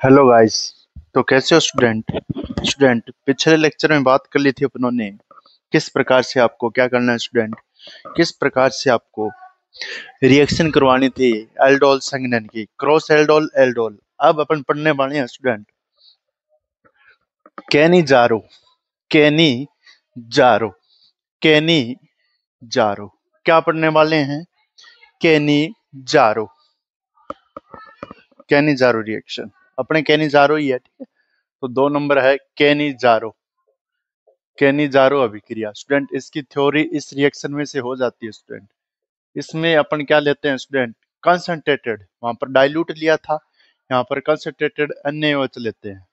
Hello guys. तो कैसे हो स्टूडेंट पिछले लेक्चर में बात कर ली थी अपनों ने किस प्रकार से आपको क्या करना है स्टूडेंट, किस प्रकार से आपको रिएक्शन करवानी थी एल्डोल संघनन की, क्रॉस एल्डोल एल्डोल। अब अपन पढ़ने वाले हैं स्टूडेंट कैनी जारो कैनी जारो कैनी जारो। क्या पढ़ने वाले हैं? कैनी जारो कैनी जारो रिएक्शन अपने कैनी जारो ही है, ठीक है। तो 2 नंबर है कैनी जारो अभिक्रिया। स्टूडेंट इसकी थ्योरी इस रिएक्शन में से हो जाती है स्टूडेंट। इसमें अपन क्या लेते हैं स्टूडेंट? कंसंट्रेटेड, वहां पर डाइल्यूट लिया था, यहाँ पर कंसंट्रेटेड NaOH लेते हैं,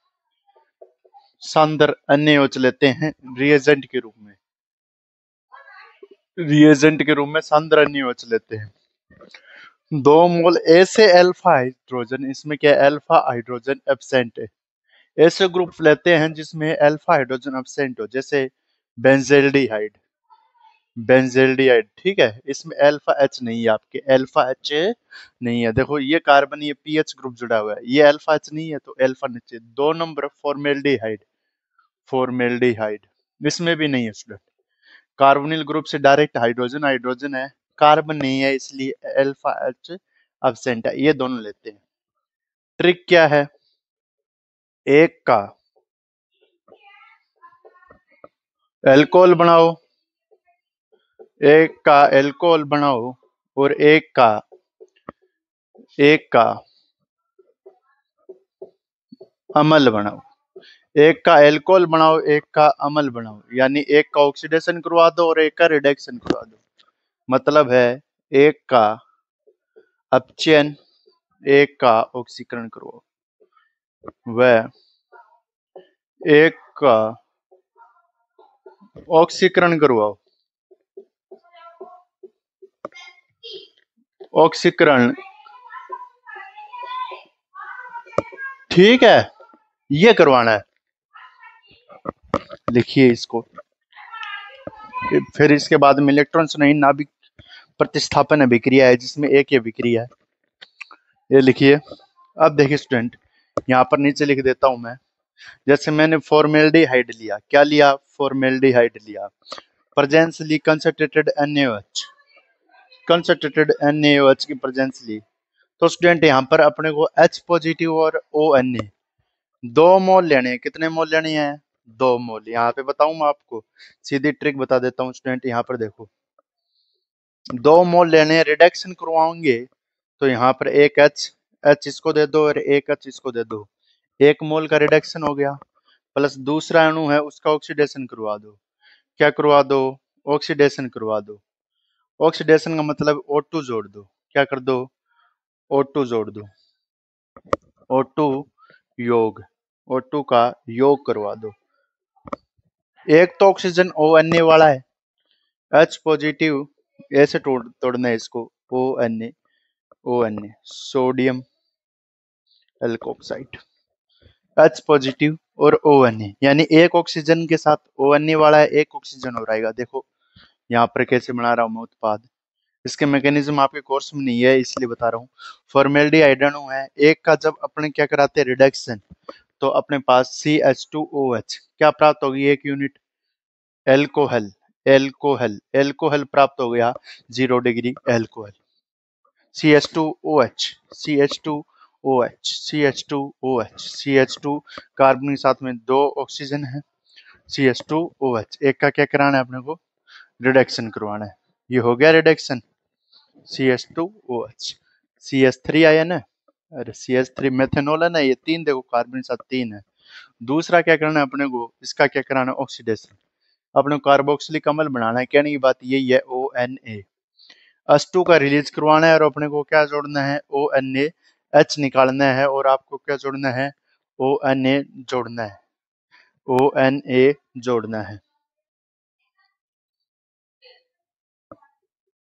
सांद्र NaOH लेते हैं रिएजेंट के रूप में, सांद्र NaOH लेते हैं। 2 मोल ए से अल्फा हाइड्रोजन, इसमें क्या अल्फा हाइड्रोजन एब्सेंट है। ऐसे ग्रुप लेते हैं जिसमें अल्फा हाइड्रोजन एब्सेंट हो, जैसे बेंजेल्डिहाइड, ठीक है। इसमें अल्फा एच नहीं है, आपके अल्फा एच नहीं है। देखो ये कार्बन, ये पीएच ग्रुप जुड़ा हुआ है, ये अल्फा एच नहीं है तो अल्फा नीचे। 2 नंबर फॉर्मेल्डिहाइड इसमें भी नहीं है स्टूडेंट। कार्बोनिल ग्रुप से डायरेक्ट हाइड्रोजन हाइड्रोजन है, कार्बन नहीं है, इसलिए अल्फा एच एब्सेंट है। ये दोनों लेते हैं। ट्रिक क्या है? एक का एल्कोहल बनाओ और एक का अम्ल बनाओ। एक का एल्कोहल बनाओ, एक का अम्ल बनाओ, यानी एक का ऑक्सीडेशन करवा दो और एक का रिडक्शन करवा दो। मतलब है एक का अपचयन, एक का ऑक्सीकरण करवाओ, वह एक का ऑक्सीकरण करवाओ। ऑक्सीकरण, ठीक है, ये करवाना है। लिखिए इसको। फिर इसके बाद में इलेक्ट्रॉन नहीं नाभिक प्रतिस्थापन अभिक्रिया है, जिसमें एक ये अभिक्रिया है, ये लिखिए। अब देखिए स्टूडेंट, यहाँ पर नीचे लिख देता हूं मैं। जैसे मैंने फॉर्मेल्डिहाइड लिया, क्या लिया? फॉर्मेल्डिहाइड लिया, प्रेजेंस ली कंसंट्रेटेड NaOH की प्रेजेंस ली। तो स्टूडेंट यहाँ पर अपने को H पॉजिटिव और ONa 2 मोल लेने हैं। कितने मोल लेने हैं? 2 मोल। यहाँ पे बताऊं मैं आपको, सीधी ट्रिक बता देता हूँ स्टूडेंट। यहाँ पर देखो, 2 मोल लेने हैं, रिडक्शन करवाओगे तो यहाँ पर एक H इसको दे दो और एक H इसको दे दो, 1 मोल का रिडक्शन हो गया। प्लस दूसरा अणु है उसका ऑक्सीडेशन करवा दो। क्या करवा दो? ऑक्सीडेशन करवा दो। ऑक्सीडेशन का मतलब O2 जोड़ दो। क्या कर दो? O2 जोड़ दो। O2 योग, O2 का योग करवा दो। एक तो ऑक्सीजन ONa वाला है, H पॉजिटिव, ऐसे तोड़ना है इसको, ONa sodium alkoxide, H positive और ONa, यानी एक ऑक्सीजन के साथ ONa वाला है, एक ऑक्सीजन और आएगा। देखो यहाँ पर कैसे बना रहा हूँ मैं उत्पाद। इसके मैकेनिज्म आपके कोर्स में नहीं है, इसलिए बता रहा हूँ। फॉर्मेल्डिहाइड अणु है, एक का जब अपने क्या कराते हैं रिडक्शन, तो अपने पास CH2OH क्या प्राप्त होगी? 1 यूनिट एल्कोहल एल्कोहल प्राप्त हो गया, 0 degree alcohol. CH2OH CH2 carbon के साथ में 2 ऑक्सीजन है, CH2OH। एक का क्या कराना है अपने को? रिडक्शन करवाना है। ये हो गया रिडक्शन, CH2OH। CH3 आया ना, अरे CH3 मेथेनॉल है ना, ये 3 देखो कार्बन के साथ 3 है। दूसरा क्या करना है अपने को? इसका क्या कराना है? ऑक्सीडेशन। अपने को कार्बोक्सिलिक अम्ल बनाना है। कहने की बात यही है, ONa H2 का रिलीज करवाना है और अपने को क्या जोड़ना है? ONaH निकालना है और आपको क्या जोड़ना है? ONa जोड़ना है, ONa जोड़ना है।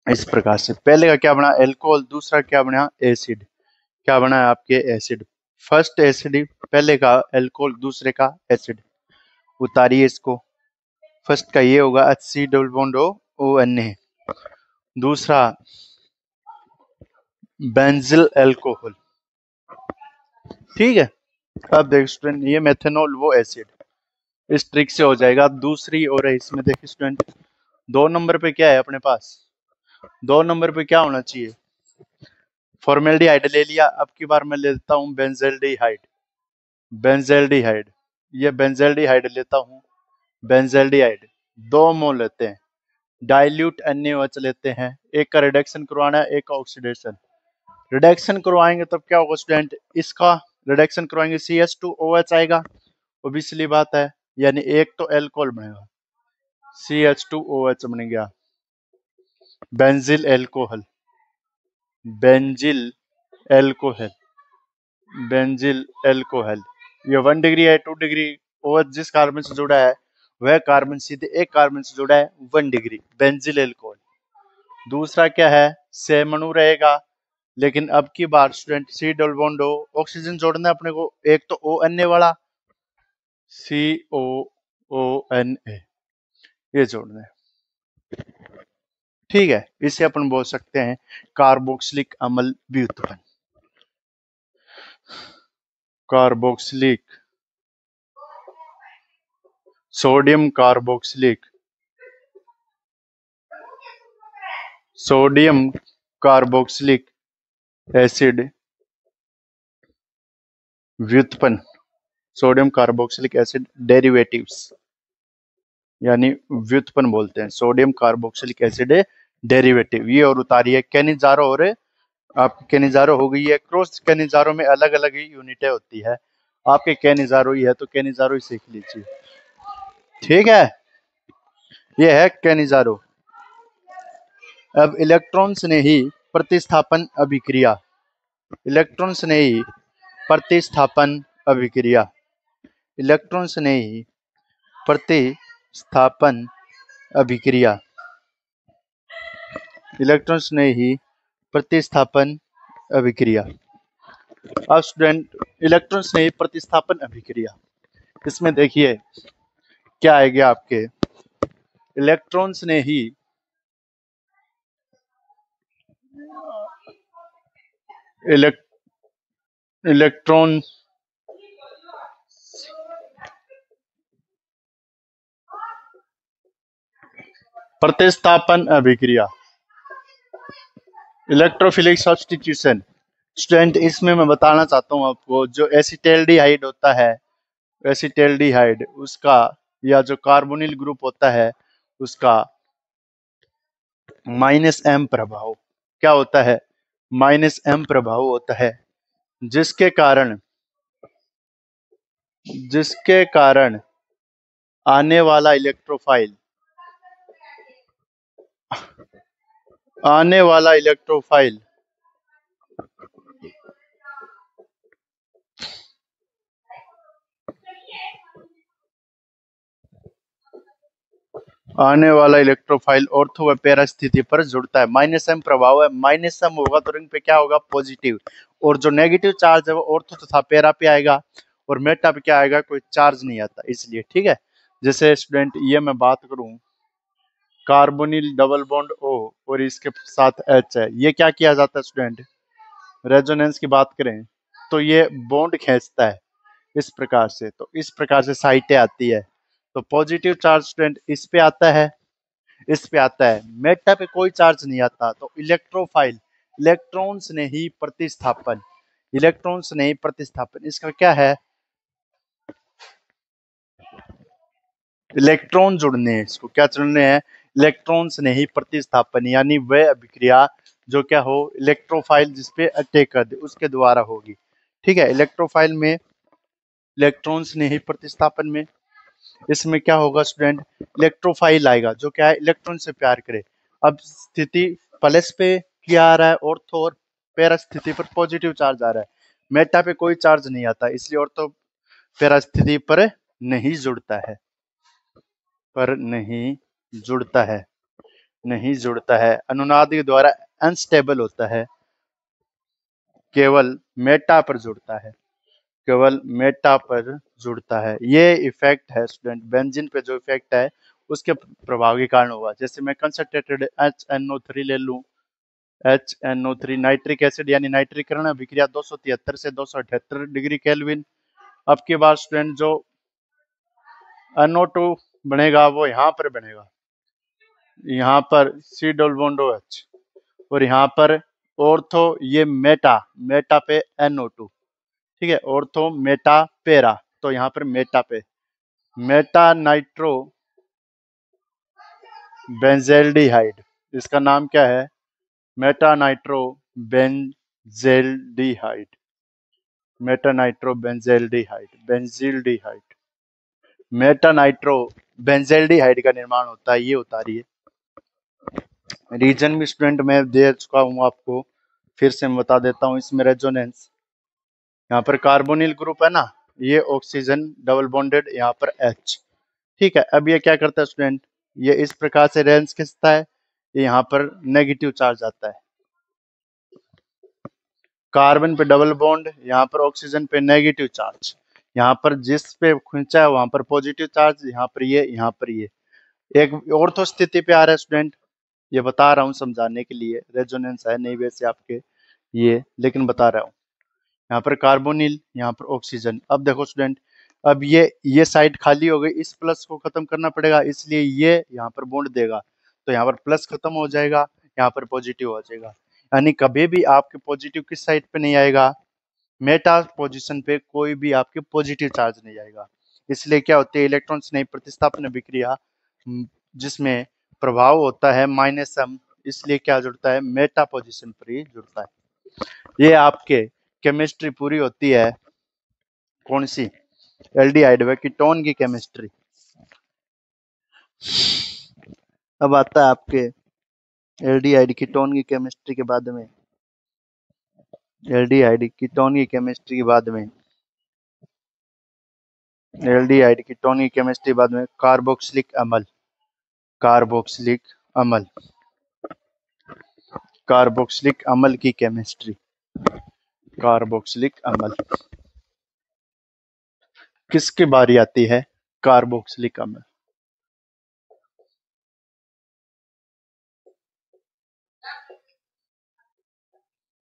इस प्रकार से पहले का क्या बना? एल्कोहल। दूसरा क्या बना? एसिड। क्या बना है आपके? एसिड। फर्स्ट एसिड, पहले का एल्कोहल, दूसरे का एसिड। उतारिए इसको। फर्स्ट का ये होगा HC डबल बॉन्ड ONa, दूसरा बेंजिल अल्कोहल, ठीक है। अब देख स्टूडेंट, ये मेथेनॉल वो एसिड इस ट्रिक से हो जाएगा। दूसरी और है इसमें, देखिए स्टूडेंट, 2 नंबर पे क्या है अपने पास, 2 नंबर पे क्या होना चाहिए, फॉर्मेल्डिहाइड ले लिया। अब की बार मैं लेता हूँ बेंजल्डिहाइड, बेंजल्डिहाइड, ये बेंजल्डिहाइड लेता हूँ, बेंजल्डिहाइड 2 मोल लेते हैं। डाइल्यूट NaOH लेते हैं, एक का रिडक्शन करवाना है, एक का ऑक्सीडेशन। रिडक्शन करवाएंगे तब क्या होगा स्टूडेंट, इसका रिडक्शन करवाएंगे CH2OH आएगा, ओबियसली बात है, यानी एक तो एल्कोहल बनेगा, CH2OH बन गया, benzyl alcohol, benzyl alcohol, benzyl alcohol. ये 1 डिग्री है, 2 डिग्री, OH जिस कार्बन से जुड़ा है वह कार्बन सीधे एक कार्बन से जुड़ा है 1 डिग्री, बेंजिल एल्कोहल। दूसरा क्या है, सेम अणु रहेगा, लेकिन अब की बार student C double bond O, oxygen जोड़ना है अपने को, एक तो ONA वाला COONA, ये जोड़ना है, ठीक है। इसे अपन बोल सकते हैं कार्बोक्सिलिक अम्ल व्युत्पन्न, carboxylic, sodium carboxylic, sodium carboxylic acid व्युत्पन्न, सोडियम कार्बोक्सिलिक एसिड डेरिवेटिव्स, यानी व्युत्पन्न बोलते हैं, सोडियम कार्बोक्सिलिक एसिड डेरिवेटिव। ये और उतारिए कैनिजारो, और आप कैनिजारो हो गई है, क्रॉस कैनिजारो में अलग अलग ही यूनिटें होती है, आपके कैनिजारो ही है तो कैनिजारो ही सीख लीजिए, ठीक है। ये है कैनिजारो। अब इलेक्ट्रॉन्स ने ही प्रतिस्थापन अभिक्रिया, इलेक्ट्रॉन्स ने ही प्रतिस्थापन अभिक्रिया, इलेक्ट्रॉन्स ने ही प्रतिस्थापन अभिक्रिया, इलेक्ट्रॉन्स ने ही प्रतिस्थापन अभिक्रिया। अब स्टूडेंट, इलेक्ट्रॉन्स ने ही प्रतिस्थापन अभिक्रिया, इसमें देखिए क्या आएगा आपके, इलेक्ट्रॉन्स ने ही इलेक्ट्रॉन प्रतिस्थापन अभिक्रिया, इलेक्ट्रोफिलिक सब्स्टिट्यूशन। स्टूडेंट, इसमें मैं बताना चाहता हूँ आपको, जो एसिटाल्डिहाइड होता है, एसिटाल्डिहाइड उसका, या जो कार्बोनिल ग्रुप होता है उसका -M प्रभाव क्या होता है, -M प्रभाव होता है, जिसके कारण, जिसके कारण आने वाला इलेक्ट्रोफाइल, आने वाला इलेक्ट्रोफाइल आने वाला इलेक्ट्रोफाइल ऑर्थो व पैरा स्थिति पर जुड़ता है। -M प्रभाव है, -M होगा तो रिंग पे क्या होगा, पॉजिटिव, और जो नेगेटिव चार्ज है वो ऑर्थो तथा पैरा पे आएगा, और मेटा पे क्या आएगा, कोई चार्ज नहीं आता, इसलिए, ठीक है। जैसे स्टूडेंट ये मैं बात करूं, कार्बोनिल डबल बॉन्ड O और इसके साथ H है, ये क्या किया जाता है स्टूडेंट, रेजोनेंस की बात करें तो ये बॉन्ड खींचता है इस प्रकार से, तो इस प्रकार से साइटें आती है, तो पॉजिटिव चार्ज स्टूडेंट इस पे आता है, इस पे आता है, मेटा पे कोई चार्ज नहीं आता, तो इलेक्ट्रोफाइल, इलेक्ट्रॉन्स ने ही प्रतिस्थापन, इलेक्ट्रॉन्स ने ही प्रतिस्थापन, इसका क्या है, इलेक्ट्रॉन जुड़ने हैं, इसको क्या जुड़ने हैं, इलेक्ट्रॉन्स ने ही प्रतिस्थापन, यानी वह अभिक्रिया जो क्या हो, इलेक्ट्रोफाइल जिसपे अटैक कर दे उसके द्वारा होगी, ठीक है। इलेक्ट्रोफाइल में इलेक्ट्रॉन्स ने ही प्रतिस्थापन में, इसमें क्या होगा स्टूडेंट, इलेक्ट्रोफाइल आएगा जो क्या है, इलेक्ट्रॉन से प्यार करे। अब स्थिति प्लस पे क्या आ रहा है, ऑर्थो और पैरा स्थिति पर पॉजिटिव चार्ज आ रहा है, मेटा पे कोई चार्ज नहीं आता, इसलिए ऑर्थो पैरा स्थिति पर नहीं जुड़ता है, पर नहीं जुड़ता है, नहीं जुड़ता है, अनुनाद के द्वारा अनस्टेबल होता है, केवल मेटा पर जुड़ता है, केवल मेटा पर जुड़ता है। ये इफेक्ट है स्टूडेंट, बेंजीन पे जो इफेक्ट है उसके प्रभाव के कारण हुआ। जैसे मैं कंसंट्रेटेड HNO3 ले लूं, HNO3 नाइट्रिक एसिड, यानी नाइट्रीकरण अभिक्रिया 273 से 278 डिग्री केल्विन, अब की बार स्टूडेंट जो NO2 बनेगा वो यहाँ पर बनेगा, यहाँ पर C डबल बॉन्ड OH, और यहाँ पर ऑर्थो ये मेटा, मेटा पे NO2, ठीक है, ऑर्थो मेटा पेरा, तो यहाँ पर मेटा पे मेटा नाइट्रो बेंजेल्डिहाइड, इसका नाम क्या है, meta nitro benzaldehyde, meta nitro benzaldehyde, benzaldehyde, meta nitro benzaldehyde का निर्माण होता है, ये उतारिए। रीजन भी स्टूडेंट मैं दे चुका हूँ आपको, फिर से मैं बता देता हूँ। इसमें रेजोनेंस, यहाँ पर कार्बोनिल ग्रुप है ना, ये ऑक्सीजन डबल बॉन्डेड, यहाँ पर H, ठीक है। अब ये क्या करता है स्टूडेंट, ये इस प्रकार से रेंज खींचता है, ये यहाँ पर नेगेटिव चार्ज आता है, कार्बन पे डबल बॉन्ड, यहाँ पर ऑक्सीजन पे नेगेटिव चार्ज, यहाँ पर जिस पे खींचा है वहां पर पॉजिटिव चार्ज, यहाँ पर ये, यहाँ पर ये। एक ऑर्थो स्थिति पे आ रहा है स्टूडेंट, ये बता रहा हूँ समझाने के लिए, रेजोनेंस है नहीं वैसे आपके ये, लेकिन बता रहा हूँ। यहाँ पर कार्बोनिल, यहाँ पर ऑक्सीजन। अब देखो स्टूडेंट, अब ये साइड खाली हो गई, इस प्लस को खत्म करना पड़ेगा, इसलिए ये यहाँ पर बॉन्ड देगा, तो यहाँ पर प्लस खत्म हो जाएगा, यहाँ पर पॉजिटिव हो जाएगा। यानी कभी भी आपके पॉजिटिव किस साइड पे नहीं आएगा, मेटा पोजीशन पे कोई भी आपके पॉजिटिव चार्ज नहीं आएगा। इसलिए क्या होती है, इलेक्ट्रॉन्स नहीं प्रतिस्थापन विक्रिया जिसमें प्रभाव होता है -m, इसलिए क्या जुड़ता है, मेटा पोजीशन पर ही जुड़ता है। ये आपके केमिस्ट्री पूरी होती है, कौन सी, एल्डिहाइड व कीटोन की केमिस्ट्री। अब आता है आपके एल्डिहाइड कीटोन की केमिस्ट्री के बाद में, एल्डिहाइड कीटोन की केमिस्ट्री के बाद में, एल्डिहाइड कीटोन की केमिस्ट्री बाद में कार्बोक्सिलिक अम्ल, कार्बोक्सिलिक अम्ल, कार्बोक्सिलिक अम्ल की केमिस्ट्री, कार्बोक्सिलिक अम्ल किसकी बारी आती है, कार्बोक्सिलिक अम्ल।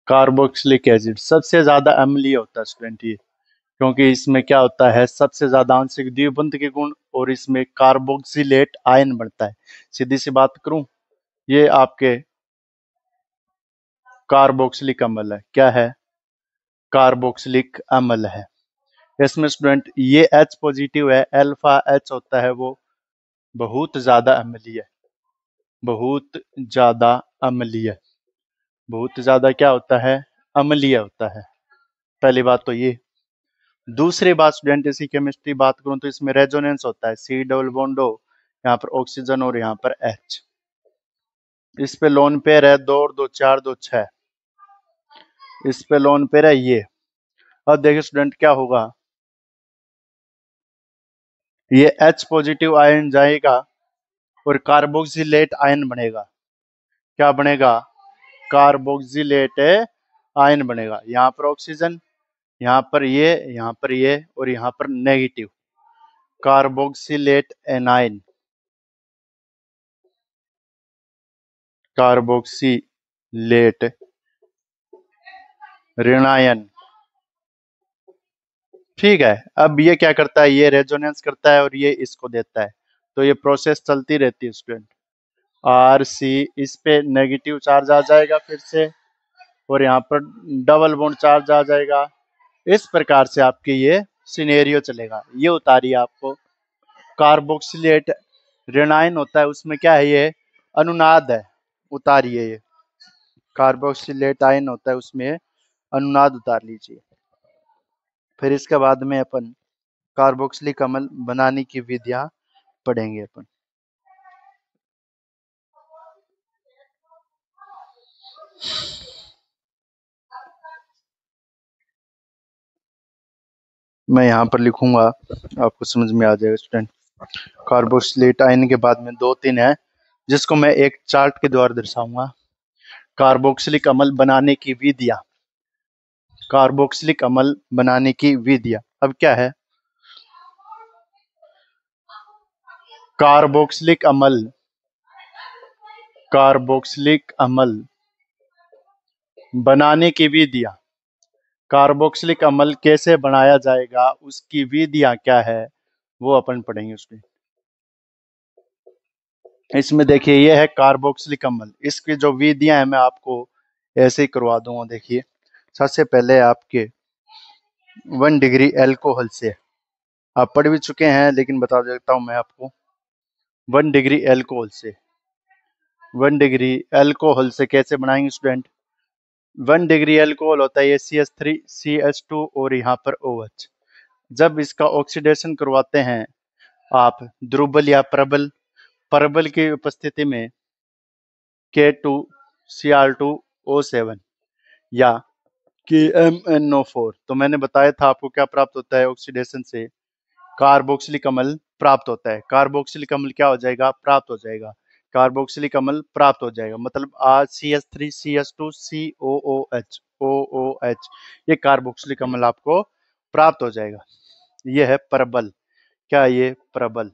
कार्बोक्सिलिक एसिड सबसे ज्यादा अम्लीय होता है स्टूडेंट ये, क्योंकि इसमें क्या होता है, सबसे ज्यादा आंशिक द्विबंध के गुण, और इसमें कार्बोक्सिलेट आयन बनता है। सीधी सी बात करूं, ये आपके कार्बोक्सिलिक अम्ल है, क्या है, कार्बोक्सिलिक अम्ल है। इसमें स्टूडेंट ये H पॉजिटिव है, अल्फा H होता है वो बहुत ज्यादा अम्लीय, बहुत ज्यादा अम्लीय, बहुत ज्यादा क्या होता है, अम्लीय होता है। पहली बात तो ये। दूसरी बात स्टूडेंट, इसी केमिस्ट्री बात करूं तो इसमें रेजोनेंस होता है, C डबल बॉन्ड O, यहाँ पर ऑक्सीजन और यहाँ पर H, इस पे लोन पेयर है 2 और 2 4 2 6, इस पे लोन पेयर है ये। अब देखिए स्टूडेंट क्या होगा, ये H पॉजिटिव आयन जाएगा और कार्बोक्सिलेट आयन बनेगा, क्या बनेगा, कार्बोक्सिलेट आयन बनेगा। यहाँ पर ऑक्सीजन, यहाँ पर ये, यहाँ पर ये, और यहाँ पर नेगेटिव, कार्बोक्सिलेट एनाइन, कार्बोक्सिलेट ऋणायन, ठीक है। अब ये क्या करता है, ये रेजोनेंस करता है और ये इसको देता है, तो ये प्रोसेस चलती रहती है स्टूडेंट। RC, इस पे नेगेटिव चार्ज आ जाएगा फिर से, और यहाँ पर डबल बॉन्ड चार्ज आ जाएगा। इस प्रकार से आपके ये सिनेरियो चलेगा। ये उतारिए आपको, कार्बोक्सिलेट ऋणायन होता है, उसमें क्या है, ये अनुनाद है, उतारिए ये कार्बोक्सिलेट आयन होता है उसमें अनुनाद उतार लीजिए। फिर इसके बाद में अपन कार्बोक्सिलिक अम्ल बनाने की विधियां पढ़ेंगे अपन। मैं यहाँ पर लिखूंगा, आपको समझ में आ जाएगा स्टूडेंट। कार्बोक्सिलेट आयन के बाद में 2-3 है, जिसको मैं एक चार्ट के द्वारा दर्शाऊंगा। कार्बोक्सिलिक अम्ल बनाने की विधियां, कार्बोक्सिलिक अम्ल बनाने की विधियां। अब क्या है, कार्बोक्सिलिक अम्ल, कार्बोक्सिलिक अम्ल बनाने की विधियां, कार्बोक्सिलिक अम्ल कैसे बनाया जाएगा, उसकी विधियां क्या है, वो अपन पढ़ेंगे उसमें। इसमें देखिए ये है कार्बोक्सिलिक अम्ल, इसकी जो विधियां हैं मैं आपको ऐसे ही करवा दूंगा। देखिए सबसे पहले आपके 1 डिग्री एल्कोहल से, आप पढ़ भी चुके हैं लेकिन बता देता हूं मैं आपको। 1 डिग्री एल्कोहल से, 1 डिग्री एल्कोहल से कैसे बनाएंगे स्टूडेंट। 1 डिग्री एल्कोहल होता है ये CH3CH2 और यहाँ पर OH। जब इसका ऑक्सीडेशन करवाते हैं आप द्रुबल या प्रबल, परबल की उपस्थिति में K2Cr2O7 या KMnO4, तो मैंने बताया था आपको क्या प्राप्त होता है ऑक्सीडेशन से, कार्बोक्सिलिक अम्ल प्राप्त होता है। कार्बोक्सिलिक अम्ल क्या हो जाएगा, प्राप्त हो जाएगा। कार्बोक्सिलिक अम्ल प्राप्त हो जाएगा मतलब CH3CH2COOH ये कार्बोक्सिलिक अम्ल आपको प्राप्त हो जाएगा। ये है प्रबल, क्या ये प्रबल,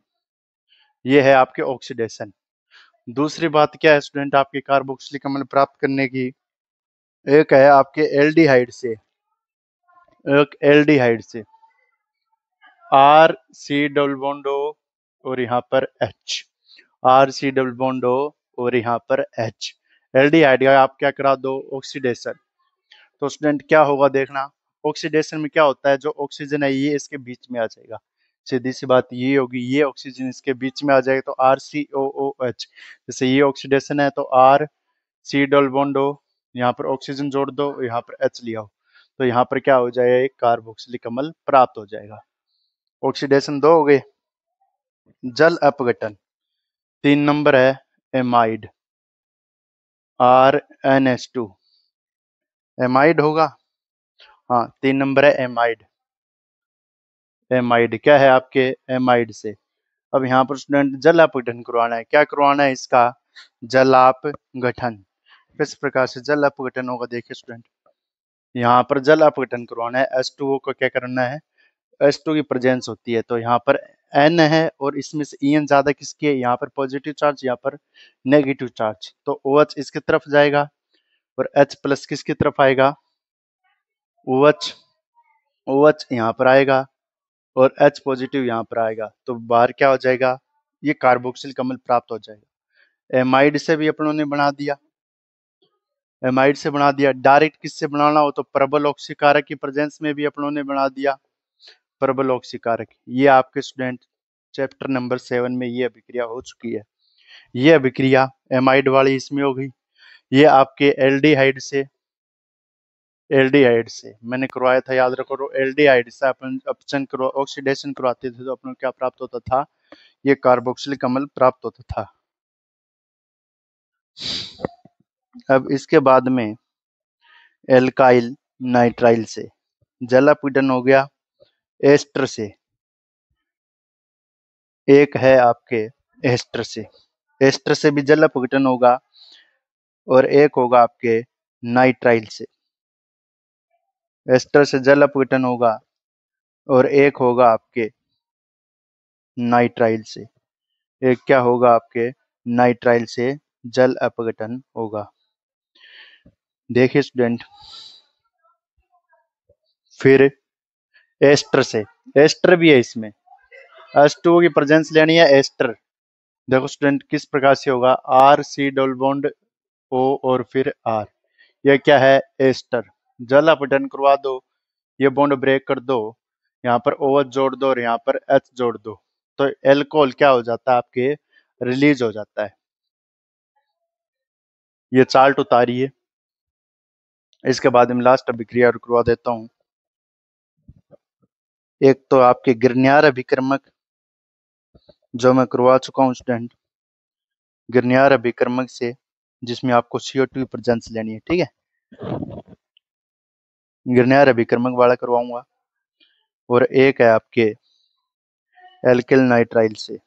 ये है आपके ऑक्सीडेशन। दूसरी बात क्या है स्टूडेंट आपके कार्बोक्सिलिक अम्ल प्राप्त करने की, एक है आपके एल्डिहाइड से, एक एल्डिहाइड से R C double bond O और यहाँ पर H, R C double bond O और यहाँ पर एच, एल्डिहाइड का आप क्या करा दो, ऑक्सीडेशन। तो स्टूडेंट क्या होगा देखना, ऑक्सीडेशन में क्या होता है, जो ऑक्सीजन है ये इसके बीच में आ जाएगा, सीधी सी बात ये होगी, ये ऑक्सीजन इसके बीच में आ जाएगा तो RCOOH। जैसे ये ऑक्सीडेशन है तो R C double bond O, यहाँ पर ऑक्सीजन जोड़ दो, यहाँ पर H लिया हो, तो यहाँ पर क्या हो जाएगा, एक कार्बोक्सिलिक अम्ल प्राप्त हो जाएगा। ऑक्सीडेशन दो हो गए। जल अपघटन 3 नंबर है एमाइड, RnH2, एमाइड होगा। हाँ 3 नंबर है एमाइड, एमाइड क्या है आपके एमाइड से। अब यहाँ पर स्टूडेंट जल अपघटन करवाना है, क्या करवाना है इसका, जलाप गठन। किस प्रकार से जल अपघटन होगा, देखिए स्टूडेंट यहाँ पर जल अपघटन करवाना है, H2O को क्या करना है, H2 की प्रेजेंस होती है तो यहाँ पर N है और इसमें से En ज्यादा किसकी है, यहाँ पर पॉजिटिव चार्ज, यहाँ पर नेगेटिव चार्ज, तो OH इसकी तरफ जाएगा और H प्लस किसकी तरफ आएगा, OH, OH यहाँ पर आएगा और H पॉजिटिव यहाँ पर आएगा, तो बाहर क्या हो जाएगा, ये कार्बोक्सिलिक अम्ल प्राप्त हो जाएगा। एमाइड से भी अपनों ने बना दिया, एमाइड से बना दिया। डायरेक्ट किससे बनाना हो तो प्रबल ऑक्सीकारक की प्रेजेंस में भी अपनों ने बना दिया, प्रबल ऑक्सीकारक। ये आपके स्टूडेंट चैप्टर नंबर 7 में ये अभिक्रिया हो चुकी है, ये अभिक्रिया एमाइड वाली इसमें हो गई। ये आपके एल्डिहाइड से, एल्डिहाइड से मैंने करवाया था, याद रखो, एल्डिहाइड से अपन अपचन करो ऑक्सीडेशन करवाते थे तो अपन क्या प्राप्त होता था, ये कार्बोक्सिलिक अम्ल प्राप्त होता था। अब इसके बाद में एल्काइल नाइट्राइल से जल अपघटन हो गया, एस्टर से, एक है आपके एस्टर से, एस्टर से भी जल अपघटन होगा और एक होगा आपके नाइट्राइल से, एस्टर से जल अपघटन होगा और एक होगा आपके नाइट्राइल से, एक क्या होगा आपके नाइट्राइल से जल अपघटन होगा। देखिए स्टूडेंट फिर एस्टर से, एस्टर भी है इसमें, H2O की प्रेजेंस लेनी है एस्टर। देखो स्टूडेंट किस प्रकार से होगा, R C double bond O और फिर R, यह क्या है एस्टर। जल अपघटन करवा दो, ये बॉन्ड ब्रेक कर दो, यहाँ पर OH जोड़ दो और यहाँ पर H जोड़ दो, तो एल्कोहल क्या हो जाता है आपके, रिलीज हो जाता है। ये चार्ट उतारिए, इसके बाद में लास्ट अभिक्रिया करवा देता हूँ। एक तो आपके गिरनियार अभिक्रमक जो मैं करवा चुका हूँ स्टूडेंट, गिरनियार अभिक्रमक से जिसमें आपको CO2 की प्रेजेंस लेनी है, ठीक है, गिरनियार अभिक्रमक वाला करवाऊंगा। और एक है आपके एल्किल नाइट्राइल से,